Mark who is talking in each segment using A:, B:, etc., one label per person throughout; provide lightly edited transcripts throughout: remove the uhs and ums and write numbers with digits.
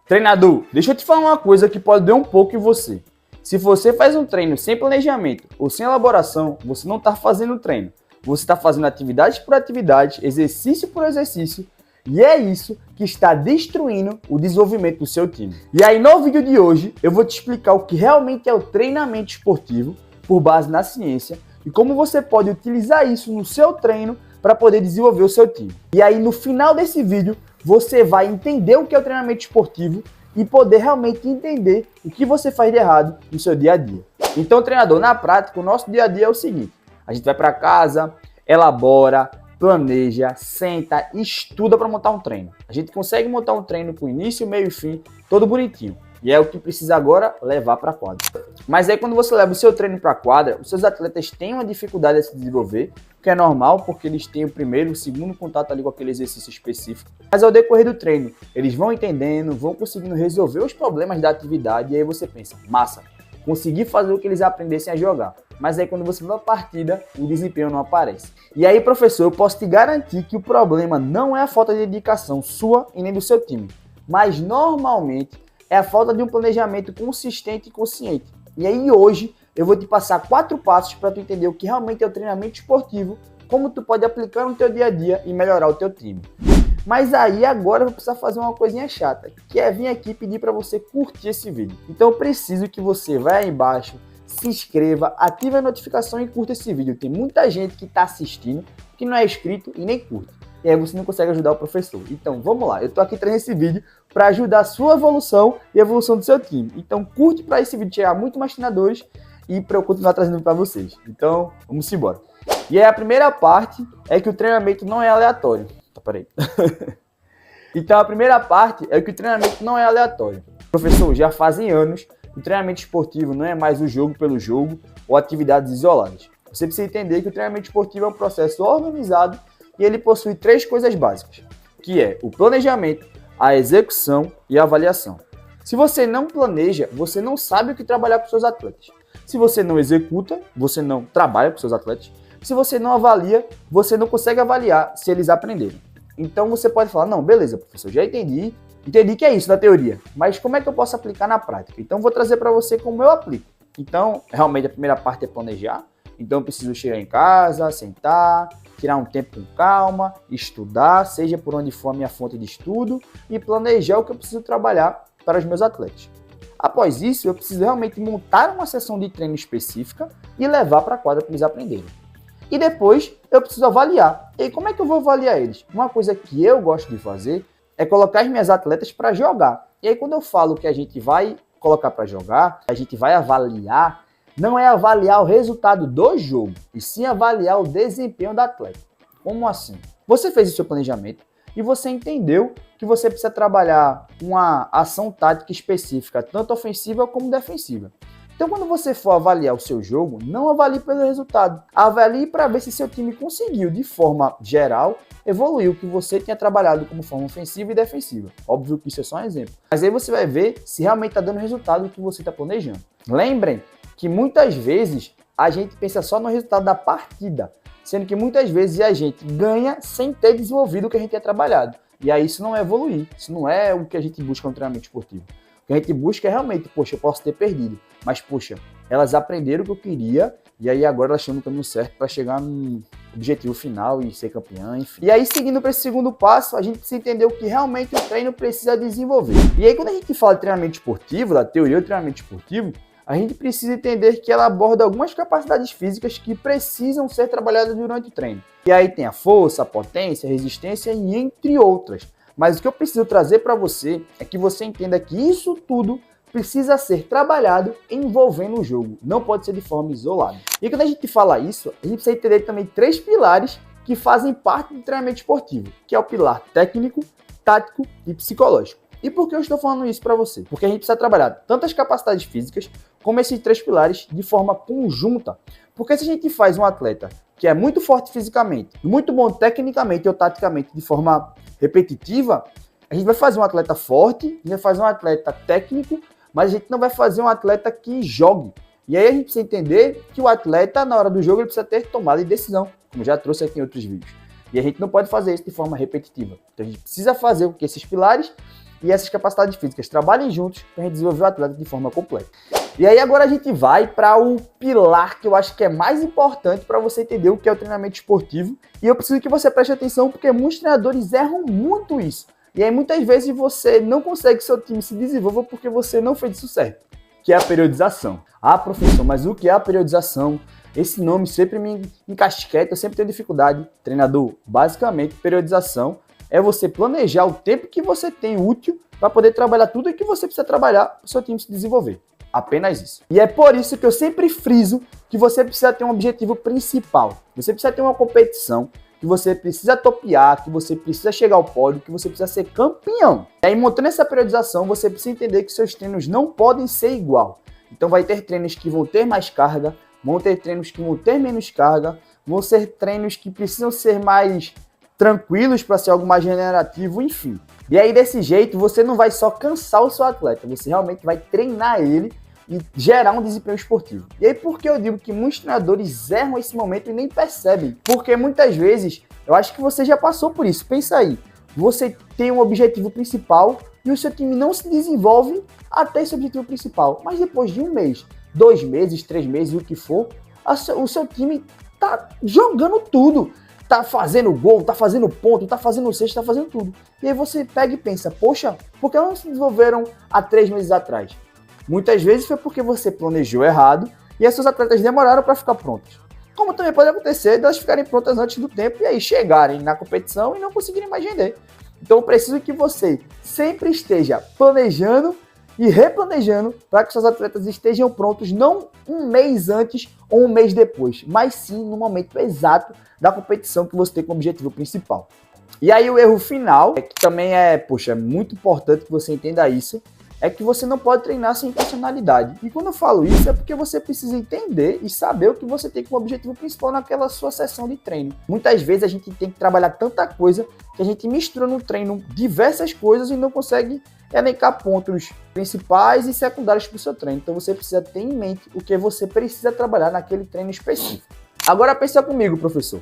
A: Treinador, deixa eu te falar uma coisa que pode doer um pouco em você. Se você faz um treino sem planejamento ou sem elaboração, você não está fazendo treino. Você está fazendo atividade por atividade, exercício por exercício, e é isso que está destruindo o desenvolvimento do seu time. E aí, no vídeo de hoje, eu vou te explicar o que realmente é o treinamento esportivo, por base na ciência, e como você pode utilizar isso no seu treino para poder desenvolver o seu time. E aí, no final desse vídeo, você vai entender o que é o treinamento esportivo e poder realmente entender o que você faz de errado no seu dia a dia. Então, treinador, na prática, o nosso dia a dia é o seguinte: a gente vai para casa, elabora, planeja, senta, estuda para montar um treino. A gente consegue montar um treino com início, meio e fim, todo bonitinho. E é o que precisa agora levar para a quadra. Mas aí quando você leva o seu treino para a quadra, os seus atletas têm uma dificuldade de se desenvolver, que é normal, porque eles têm o primeiro e o segundo contato ali com aquele exercício específico. Mas ao decorrer do treino, eles vão entendendo, vão conseguindo resolver os problemas da atividade, e aí você pensa, massa, consegui fazer o que eles aprendessem a jogar. Mas aí quando você vai para a partida, o desempenho não aparece. E aí, professor, eu posso te garantir que o problema não é a falta de dedicação sua e nem do seu time, mas normalmente é a falta de um planejamento consistente e consciente. E aí hoje eu vou te passar 4 passos para tu entender o que realmente é o treinamento esportivo, como tu pode aplicar no teu dia a dia e melhorar o teu time. Mas aí agora eu vou precisar fazer uma coisinha chata, que é vir aqui pedir para você curtir esse vídeo. Então eu preciso que você vá aí embaixo, se inscreva, ative a notificação e curta esse vídeo. Tem muita gente que está assistindo que não é inscrito e nem curte. E aí você não consegue ajudar o professor. Então vamos lá, eu tô aqui trazendo esse vídeo para ajudar a sua evolução e a evolução do seu time. Então curte para esse vídeo chegar muito mais treinadores e para eu continuar trazendo para vocês. Então vamos embora. E aí a primeira parte é que o treinamento não é aleatório. Tá, peraí. Então a primeira parte é que o treinamento não é aleatório. Professor, já fazem anos que o treinamento esportivo não é mais o jogo pelo jogo ou atividades isoladas. Você precisa entender que o treinamento esportivo é um processo organizado e ele possui 3 coisas básicas, que é o planejamento, a execução e a avaliação. Se você não planeja, você não sabe o que trabalhar com seus atletas. Se você não executa, você não trabalha com seus atletas. Se você não avalia, você não consegue avaliar se eles aprenderam. Então você pode falar, não, beleza, professor, já entendi que é isso na teoria, mas como é que eu posso aplicar na prática? Então vou trazer para você como eu aplico. Então, realmente a primeira parte é planejar. Então eu preciso chegar em casa, sentar, tirar um tempo com calma, estudar, seja por onde for a minha fonte de estudo, e planejar o que eu preciso trabalhar para os meus atletas. Após isso, eu preciso realmente montar uma sessão de treino específica e levar para a quadra para eles aprenderem. E depois, eu preciso avaliar. E como é que eu vou avaliar eles? Uma coisa que eu gosto de fazer é colocar as minhas atletas para jogar. E aí, quando eu falo que a gente vai colocar para jogar, a gente vai avaliar, não é avaliar o resultado do jogo, e sim avaliar o desempenho do atleta. Como assim? Você fez o seu planejamento e você entendeu que você precisa trabalhar uma ação tática específica, tanto ofensiva como defensiva. Então, quando você for avaliar o seu jogo, não avalie pelo resultado. Avalie para ver se seu time conseguiu, de forma geral, evoluir o que você tinha trabalhado como forma ofensiva e defensiva. Óbvio que isso é só um exemplo. Mas aí você vai ver se realmente está dando resultado o que você está planejando. Lembrem que muitas vezes a gente pensa só no resultado da partida, sendo que muitas vezes a gente ganha sem ter desenvolvido o que a gente tinha trabalhado. E aí isso não é evoluir, isso não é o que a gente busca no treinamento esportivo. O que a gente busca é realmente, poxa, eu posso ter perdido, mas poxa, elas aprenderam o que eu queria e aí agora elas estão no caminho certo para chegar no objetivo final e ser campeã, enfim. E aí, seguindo para esse segundo passo, a gente precisa entender o que realmente o treino precisa desenvolver. E aí, quando a gente fala de treinamento esportivo, da teoria do treinamento esportivo, a gente precisa entender que ela aborda algumas capacidades físicas que precisam ser trabalhadas durante o treino. E aí tem a força, a potência, a resistência e entre outras. Mas o que eu preciso trazer para você é que você entenda que isso tudo precisa ser trabalhado envolvendo o jogo. Não pode ser de forma isolada. E quando a gente fala isso, a gente precisa entender também 3 pilares que fazem parte do treinamento esportivo, que é o pilar técnico, tático e psicológico. E por que eu estou falando isso para você? Porque a gente precisa trabalhar tanto as capacidades físicas como esses 3 pilares de forma conjunta. Porque se a gente faz um atleta que é muito forte fisicamente, muito bom tecnicamente ou taticamente de forma repetitiva, a gente vai fazer um atleta forte, a gente vai fazer um atleta técnico, mas a gente não vai fazer um atleta que jogue. E aí a gente precisa entender que o atleta, na hora do jogo, ele precisa ter tomada de decisão, como já trouxe aqui em outros vídeos. E a gente não pode fazer isso de forma repetitiva. Então a gente precisa fazer com que esses pilares e essas capacidades físicas trabalhem juntos para desenvolver o atleta de forma completa. E aí agora a gente vai para o pilar que eu acho que é mais importante para você entender o que é o treinamento esportivo. E eu preciso que você preste atenção porque muitos treinadores erram muito isso. E aí muitas vezes você não consegue que seu time se desenvolva porque você não fez isso certo, que é a periodização. Ah, professor, mas o que é a periodização? Esse nome sempre me encasqueta, eu sempre tenho dificuldade. Treinador, basicamente, periodização é você planejar o tempo que você tem útil para poder trabalhar tudo o que você precisa trabalhar para o seu time se desenvolver. Apenas isso. E é por isso que eu sempre friso que você precisa ter um objetivo principal. Você precisa ter uma competição, que você precisa topear, que você precisa chegar ao pódio, que você precisa ser campeão. E aí, montando essa periodização, você precisa entender que seus treinos não podem ser igual. Então vai ter treinos que vão ter mais carga, vão ter treinos que vão ter menos carga, vão ser treinos que precisam ser mais tranquilos para ser algo mais regenerativo, enfim. E aí, desse jeito, você não vai só cansar o seu atleta, você realmente vai treinar ele e gerar um desempenho esportivo. E aí, por que eu digo que muitos treinadores erram esse momento e nem percebem? Porque muitas vezes, eu acho que você já passou por isso. Pensa aí, você tem um objetivo principal e o seu time não se desenvolve até esse objetivo principal. Mas depois de 1 mês, 2 meses, 3 meses, o que for, o seu time tá jogando tudo. Tá fazendo gol, tá fazendo ponto, tá fazendo cesta, tá fazendo tudo. E aí você pega e pensa, poxa, por que não se desenvolveram há 3 meses atrás? Muitas vezes foi porque você planejou errado e esses atletas demoraram para ficar prontos. Como também pode acontecer de elas ficarem prontas antes do tempo e aí chegarem na competição e não conseguirem mais render. Então eu preciso que você sempre esteja planejando e replanejando para que seus atletas estejam prontos não 1 mês antes ou 1 mês depois, mas sim no momento exato da competição que você tem como objetivo principal. E aí o erro final, que também é muito importante que você entenda isso, é que você não pode treinar sem intencionalidade. E quando eu falo isso é porque você precisa entender e saber o que você tem como objetivo principal naquela sua sessão de treino. Muitas vezes a gente tem que trabalhar tanta coisa que a gente mistura no treino diversas coisas e não consegue elencar pontos principais e secundários para o seu treino. Então você precisa ter em mente o que você precisa trabalhar naquele treino específico. Agora pensa comigo, professor.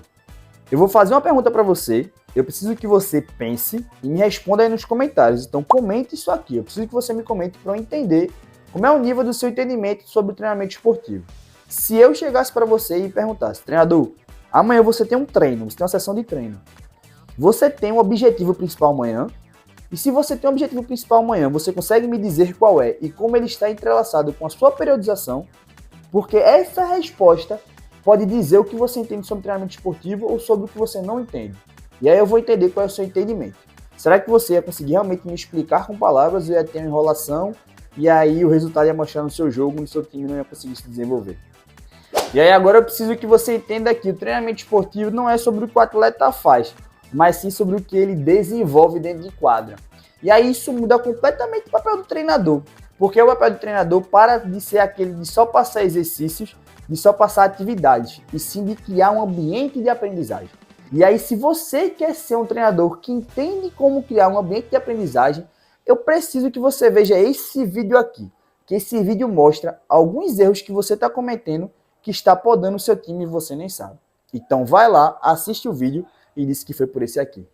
A: Eu vou fazer uma pergunta para você, eu preciso que você pense e me responda aí nos comentários. Então comente isso aqui, eu preciso que você me comente para eu entender como é o nível do seu entendimento sobre o treinamento esportivo. Se eu chegasse para você e perguntasse, treinador, amanhã você tem um treino, você tem uma sessão de treino. Você tem um objetivo principal amanhã? E se você tem um objetivo principal amanhã, você consegue me dizer qual é e como ele está entrelaçado com a sua periodização? Porque essa resposta pode dizer o que você entende sobre treinamento esportivo ou sobre o que você não entende. E aí eu vou entender qual é o seu entendimento. Será que você ia conseguir realmente me explicar com palavras ou ia ter uma enrolação e aí o resultado ia mostrar no seu jogo e no seu time não ia conseguir se desenvolver? E aí agora eu preciso que você entenda que o treinamento esportivo não é sobre o que o atleta faz, mas sim sobre o que ele desenvolve dentro de quadra. E aí isso muda completamente o papel do treinador, porque o papel do treinador para de ser aquele de só passar exercícios, de só passar atividades, e sim de criar um ambiente de aprendizagem. E aí, se você quer ser um treinador que entende como criar um ambiente de aprendizagem, eu preciso que você veja esse vídeo aqui, que esse vídeo mostra alguns erros que você está cometendo que está podando o seu time e você nem sabe. Então vai lá, assiste o vídeo e diz que foi por esse aqui.